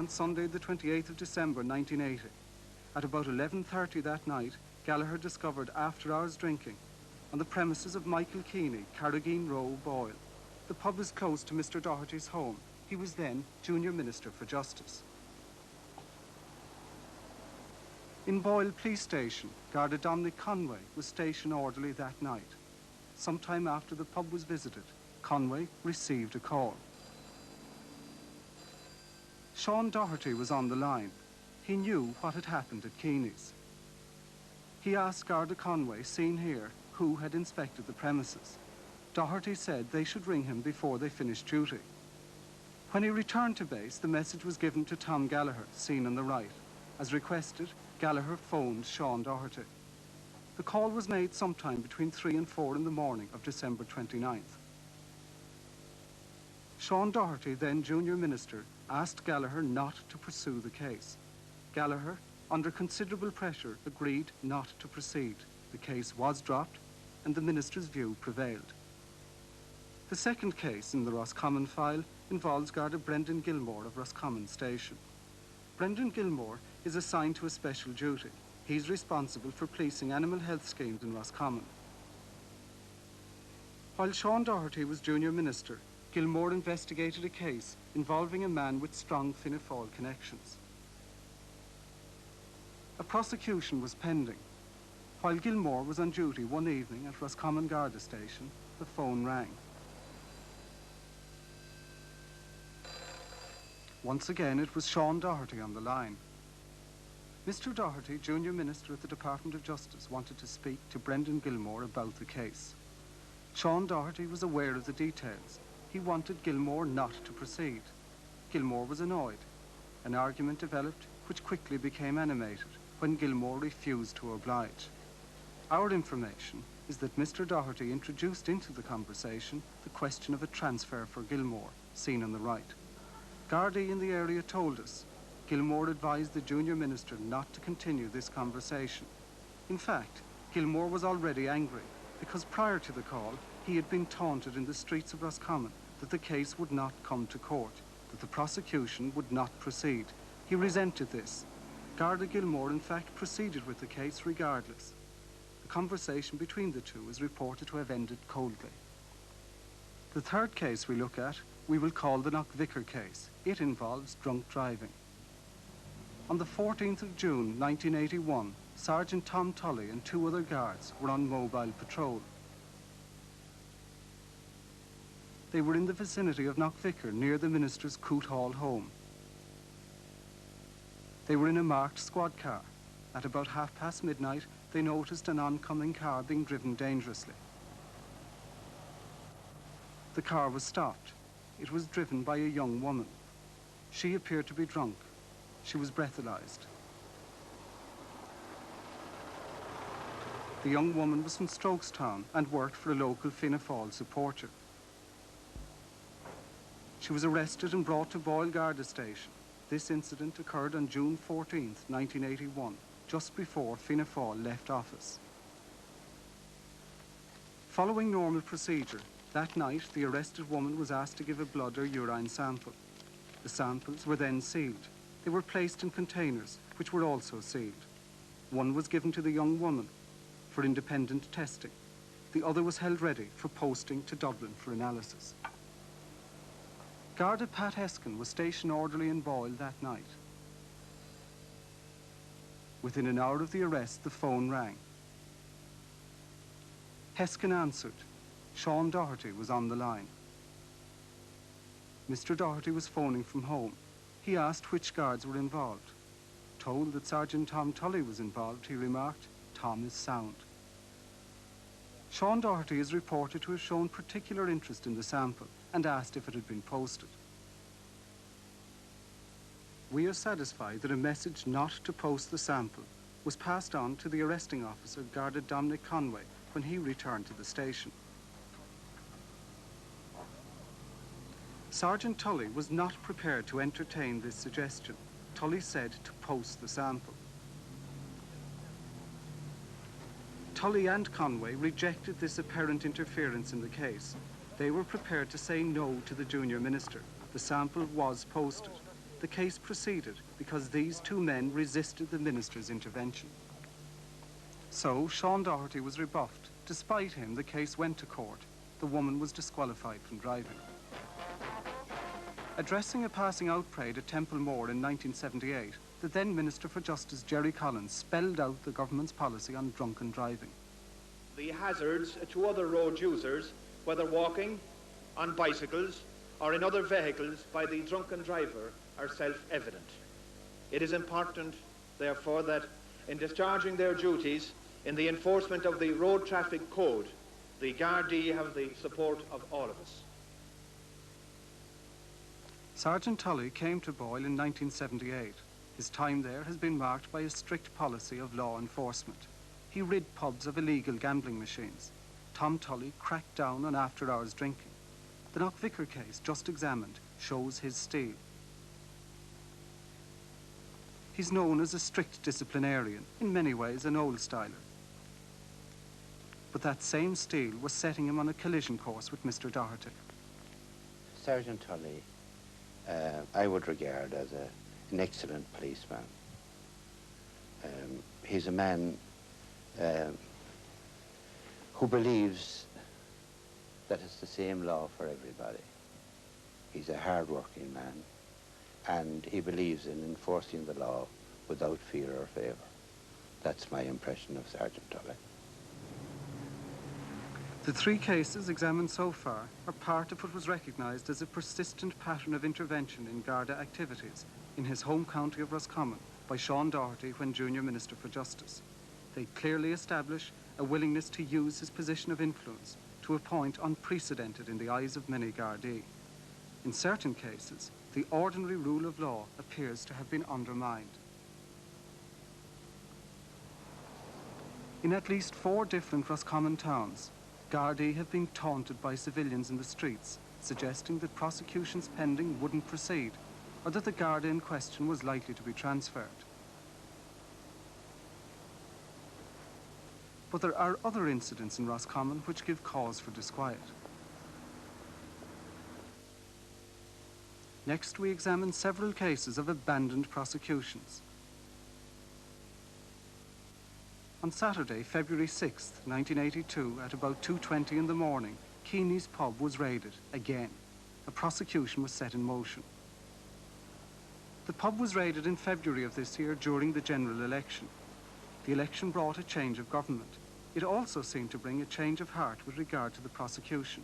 on Sunday the 28th of December 1980. At about 11:30 that night, Gallagher discovered after-hours drinking on the premises of Michael Keeney, Carrageen Row, Boyle. The pub is close to Mr. Doherty's home. He was then Junior Minister for Justice. In Boyle Police Station, Garda Dominic Conway was station orderly that night. Sometime after the pub was visited, Conway received a call. Sean Doherty was on the line. He knew what had happened at Keeney's. He asked Garda Conway, seen here, who had inspected the premises. Doherty said they should ring him before they finished duty. When he returned to base, the message was given to Tom Gallagher, seen on the right. As requested, Gallagher phoned Sean Doherty. The call was made sometime between 3 and 4 in the morning of December 29th. Sean Doherty, then Junior Minister, asked Gallagher not to pursue the case. Gallagher, under considerable pressure, agreed not to proceed. The case was dropped, and the Minister's view prevailed. The second case in the Roscommon File involves Garda Brendan Gilmore of Roscommon Station. Brendan Gilmore is assigned to a special duty. He's responsible for policing animal health schemes in Roscommon. While Sean Doherty was Junior Minister, Gilmore investigated a case involving a man with strong Fianna Fáil connections. A prosecution was pending. While Gilmore was on duty one evening at Roscommon Garda Station, the phone rang. Once again, it was Sean Doherty on the line. Mr. Doherty, Junior Minister at the Department of Justice, wanted to speak to Brendan Gilmore about the case. Sean Doherty was aware of the details. He wanted Gilmore not to proceed. Gilmore was annoyed. An argument developed which quickly became animated when Gilmore refused to oblige. Our information is that Mr. Doherty introduced into the conversation the question of a transfer for Gilmore, seen on the right. Gardaí in the area told us Gilmore advised the Junior Minister not to continue this conversation. In fact, Gilmore was already angry because prior to the call, he had been taunted in the streets of Roscommon that the case would not come to court, that the prosecution would not proceed. He resented this. Garda Gilmore, in fact, proceeded with the case regardless. The conversation between the two is reported to have ended coldly. The third case we look at, we will call the Knockvicar case. It involves drunk driving. On the 14th of June, 1981, Sergeant Tom Tully and 2 other guards were on mobile patrol. They were in the vicinity of Knockvicar, near the Minister's Coote Hall home. They were in a marked squad car. At about midnight, they noticed an oncoming car being driven dangerously. The car was stopped. It was driven by a young woman. She appeared to be drunk. She was breathalyzed. The young woman was from Strokestown and worked for a local Fianna Fáil supporter. She was arrested and brought to Boyle Garda Station. This incident occurred on June 14th, 1981, just before Fianna Fáil left office. Following normal procedure, that night the arrested woman was asked to give a blood or urine sample. The samples were then sealed. They were placed in containers, which were also sealed. One was given to the young woman for independent testing. The other was held ready for posting to Dublin for analysis. Garda Pat Heskin was station orderly in Boyle that night. Within an hour of the arrest, the phone rang. Heskin answered. Sean Doherty was on the line. Mr. Doherty was phoning from home. He asked which guards were involved. Told that Sergeant Tom Tully was involved, he remarked, "Tom is sound." Sean Doherty is reported to have shown particular interest in the sample and asked if it had been posted. We are satisfied that a message not to post the sample was passed on to the arresting officer, Garda Dominic Conway, when he returned to the station. Sergeant Tully was not prepared to entertain this suggestion. Tully said to post the sample. Tully and Conway rejected this apparent interference in the case. They were prepared to say no to the Junior Minister. The sample was posted. the case proceeded because these two men resisted the minister's intervention. So Sean Doherty was rebuffed. Despite him, the case went to court. The woman was disqualified from driving. Addressing a passing out parade at Temple Moor in 1978, the then Minister for Justice, Jerry Collins, spelled out the government's policy on drunken driving. The hazards to other road users, whether walking, on bicycles, or in other vehicles by the drunken driver, are self-evident. It is important, therefore, that in discharging their duties in the enforcement of the road traffic code, the Gardaí have the support of all of us. Sergeant Tully came to Boyle in 1978. His time there has been marked by a strict policy of law enforcement. He rid pubs of illegal gambling machines. Tom Tully cracked down on after-hours drinking. The Knockvicar case, just examined, shows his steel. He's known as a strict disciplinarian, in many ways an old-styler. But that same steel was setting him on a collision course with Mr. Doherty. Sergeant Tully, I would regard as an excellent policeman. He's a man who believes that it's the same law for everybody. He's a hard-working man, and he believes in enforcing the law without fear or favour. That's my impression of Sergeant Tully. The three cases examined so far are part of what was recognised as a persistent pattern of intervention in Garda activities in his home county of Roscommon by Sean Doherty when Junior Minister for Justice. They clearly establish a willingness to use his position of influence to a point unprecedented in the eyes of many Gardaí. In certain cases, the ordinary rule of law appears to have been undermined. In at least 4 different Roscommon towns, Gardaí have been taunted by civilians in the streets, suggesting that prosecutions pending wouldn't proceed, or that the Garda in question was likely to be transferred. But there are other incidents in Roscommon which give cause for disquiet. Next, we examine several cases of abandoned prosecutions. On Saturday, February 6th, 1982, at about 2:20 in the morning, Keeney's pub was raided again. A prosecution was set in motion. The pub was raided in February of this year during the general election. The election brought a change of government. It also seemed to bring a change of heart with regard to the prosecution.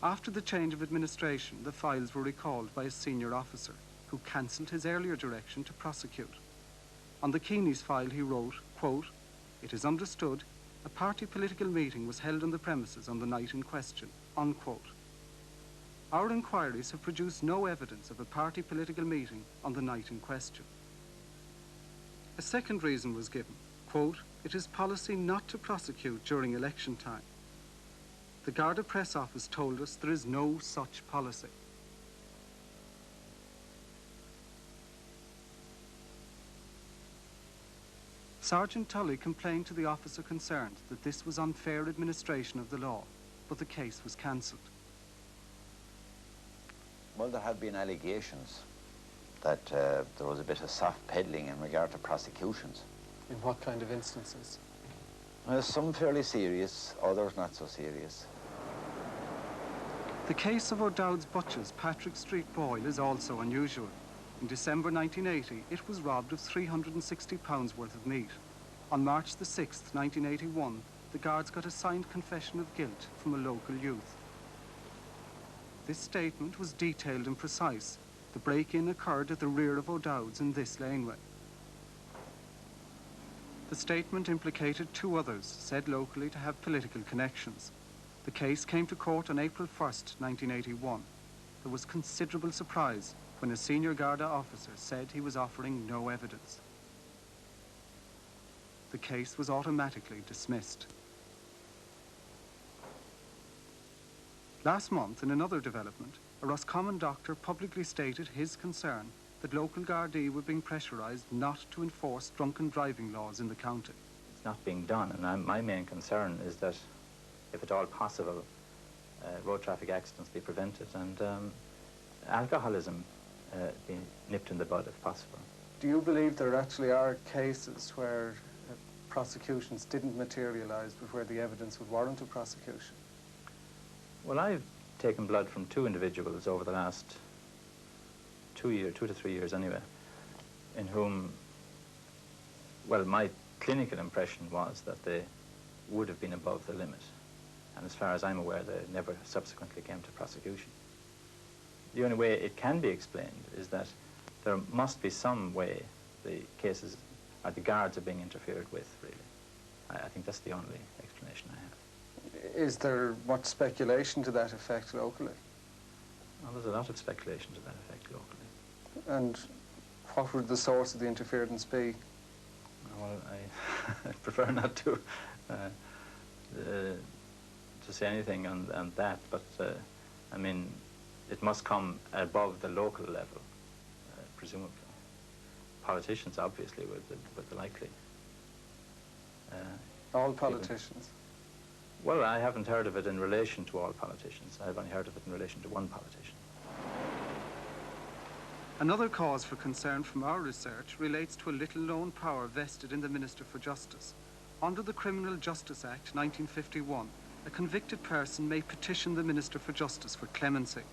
After the change of administration, the files were recalled by a senior officer who cancelled his earlier direction to prosecute. On the Keeney's file he wrote, quote, "It is understood a party political meeting was held on the premises on the night in question," unquote. Our inquiries have produced no evidence of a party political meeting on the night in question. A second reason was given, quote, "It is policy not to prosecute during election time." The Garda press office told us there is no such policy. Sergeant Tully complained to the officer concerned that this was unfair administration of the law, but the case was cancelled. Well, there have been allegations that there was a bit of soft peddling in regard to prosecutions. In what kind of instances? Some fairly serious, others not so serious. The case of O'Dowd's Butchers, Patrick Street, Boyle, is also unusual. In December 1980, it was robbed of £360 worth of meat. On March the 6th, 1981, the guards got a signed confession of guilt from a local youth. This statement was detailed and precise. The break-in occurred at the rear of O'Dowd's in this laneway. The statement implicated 2 others, said locally to have political connections. The case came to court on April 1st, 1981. There was considerable surprise when a senior Garda officer said he was offering no evidence. The case was automatically dismissed. Last month, in another development, a Roscommon doctor publicly stated his concern that local Gardaí were being pressurised not to enforce drunken driving laws in the county. It's not being done, and my main concern is that, if at all possible, road traffic accidents be prevented, and alcoholism be nipped in the bud if possible. Do you believe there actually are cases where prosecutions didn't materialise, but where the evidence would warrant a prosecution? Well, I've taken blood from 2 individuals over the last 2 to 3 years anyway, in whom, well, my clinical impression was that they would have been above the limit. And as far as I'm aware, they never subsequently came to prosecution. The only way it can be explained is that there must be some way the cases, or the guards are being interfered with, really. I think that's the only explanation I have. Is there much speculation to that effect locally? Well, there's a lot of speculation to that effect locally. And what would the source of the interference be? Well, I prefer not to say anything on that, but I mean, it must come above the local level, presumably. Politicians, obviously, would be likely. All politicians? Well, I haven't heard of it in relation to all politicians. I've only heard of it in relation to one politician. Another cause for concern from our research relates to a little-known power vested in the Minister for Justice. Under the Criminal Justice Act 1951, a convicted person may petition the Minister for Justice for clemency.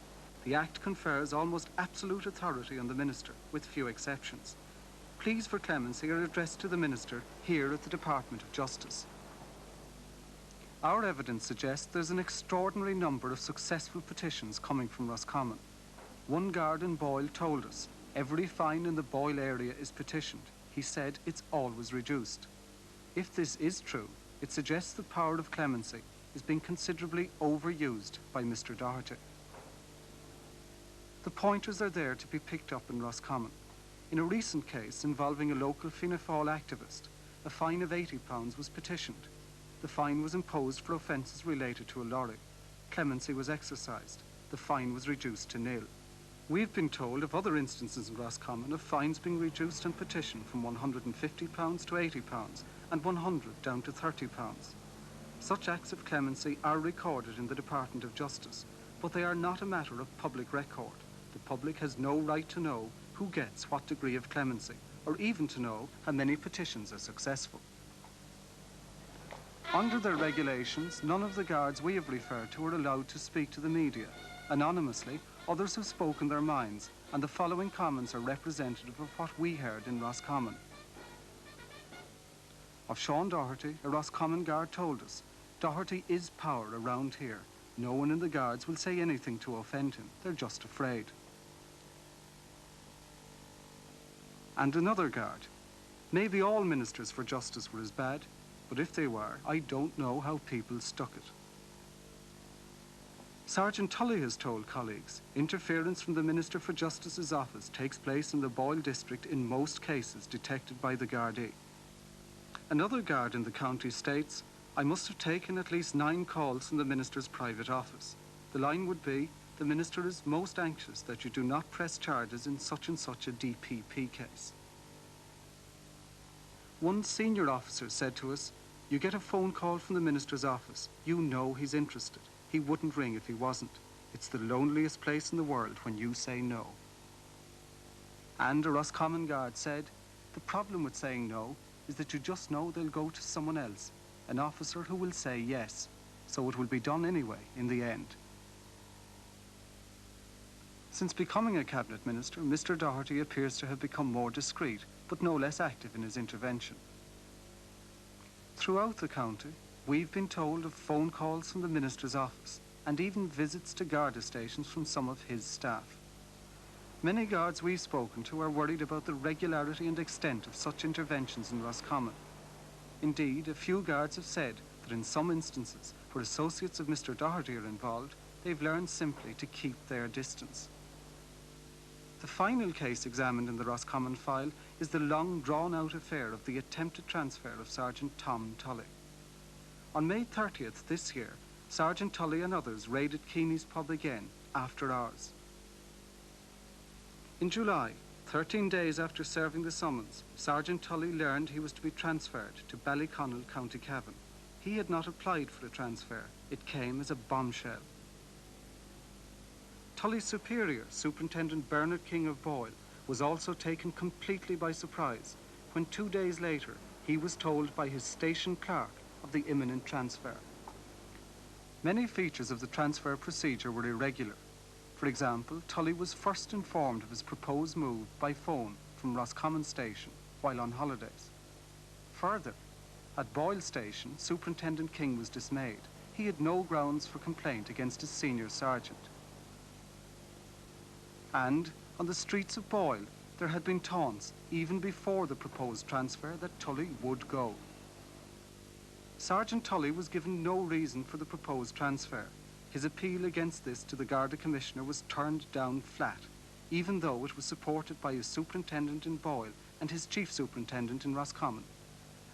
The Act confers almost absolute authority on the Minister, with few exceptions. Pleas for clemency are addressed to the Minister here at the Department of Justice. Our evidence suggests there's an extraordinary number of successful petitions coming from Roscommon. One guard in Boyle told us every fine in the Boyle area is petitioned. He said it's always reduced. If this is true, it suggests the power of clemency is being considerably overused by Mr. Doherty. The pointers are there to be picked up in Roscommon. In a recent case involving a local Fianna Fáil activist, a fine of £80 was petitioned. The fine was imposed for offences related to a lorry. Clemency was exercised. The fine was reduced to nil. We've been told of other instances in Roscommon of fines being reduced on petition from £150 to £80 and £100 down to £30. Such acts of clemency are recorded in the Department of Justice, but they are not a matter of public record. The public has no right to know who gets what degree of clemency, or even to know how many petitions are successful. Under their regulations, none of the guards we have referred to are allowed to speak to the media. Anonymously, others have spoken their minds, and the following comments are representative of what we heard in Roscommon. Of Sean Doherty, a Roscommon guard told us, Doherty is power around here. No one in the guards will say anything to offend him. They're just afraid. And another guard. Maybe all ministers for justice were as bad, but if they were, I don't know how people stuck it. Sergeant Tully has told colleagues, interference from the Minister for Justice's office takes place in the Boyle district in most cases detected by the Gardaí. Another guard in the county states, I must have taken at least 9 calls from the Minister's private office. The line would be, the Minister is most anxious that you do not press charges in such and such a DPP case. One senior officer said to us, you get a phone call from the Minister's office. You know he's interested. He wouldn't ring if he wasn't. It's the loneliest place in the world when you say no. And a Roscommon guard said, the problem with saying no is that you just know they'll go to someone else, an officer who will say yes, so it will be done anyway in the end. Since becoming a cabinet minister, Mr. Doherty appears to have become more discreet, but no less active in his intervention. Throughout the county, we've been told of phone calls from the minister's office and even visits to Garda stations from some of his staff. Many guards we've spoken to are worried about the regularity and extent of such interventions in Roscommon. Indeed, a few guards have said that in some instances where associates of Mr. Doherty are involved, they've learned simply to keep their distance. The final case examined in the Roscommon file is the long drawn-out affair of the attempted transfer of Sergeant Tom Tully. On May 30th this year, Sergeant Tully and others raided Keeney's pub again, after hours. In July, 13 days after serving the summons, Sergeant Tully learned he was to be transferred to Ballyconnell, County Cavan. He had not applied for the transfer. It came as a bombshell. Tully's superior, Superintendent Bernard King of Boyle, was also taken completely by surprise when 2 days later he was told by his station clerk of the imminent transfer. Many features of the transfer procedure were irregular. For example, Tully was first informed of his proposed move by phone from Roscommon Station while on holidays. Further, at Boyle Station, Superintendent King was dismayed. He had no grounds for complaint against his senior sergeant. And on the streets of Boyle, there had been taunts, even before the proposed transfer, that Tully would go. Sergeant Tully was given no reason for the proposed transfer. His appeal against this to the Garda Commissioner was turned down flat, even though it was supported by his superintendent in Boyle and his chief superintendent in Roscommon.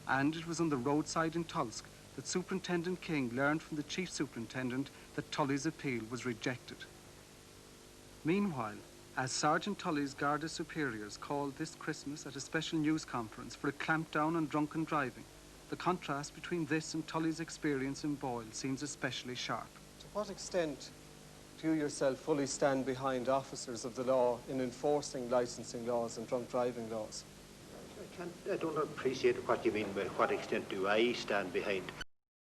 And it was on the roadside in Tulsk that Superintendent King learned from the chief superintendent that Tully's appeal was rejected. Meanwhile, as Sergeant Tully's Garda superiors called this Christmas at a special news conference for a clampdown on drunken driving, the contrast between this and Tully's experience in Boyle seems especially sharp. To what extent do you yourself fully stand behind officers of the law in enforcing licensing laws and drunk driving laws? I don't appreciate what you mean by what extent do I stand behind.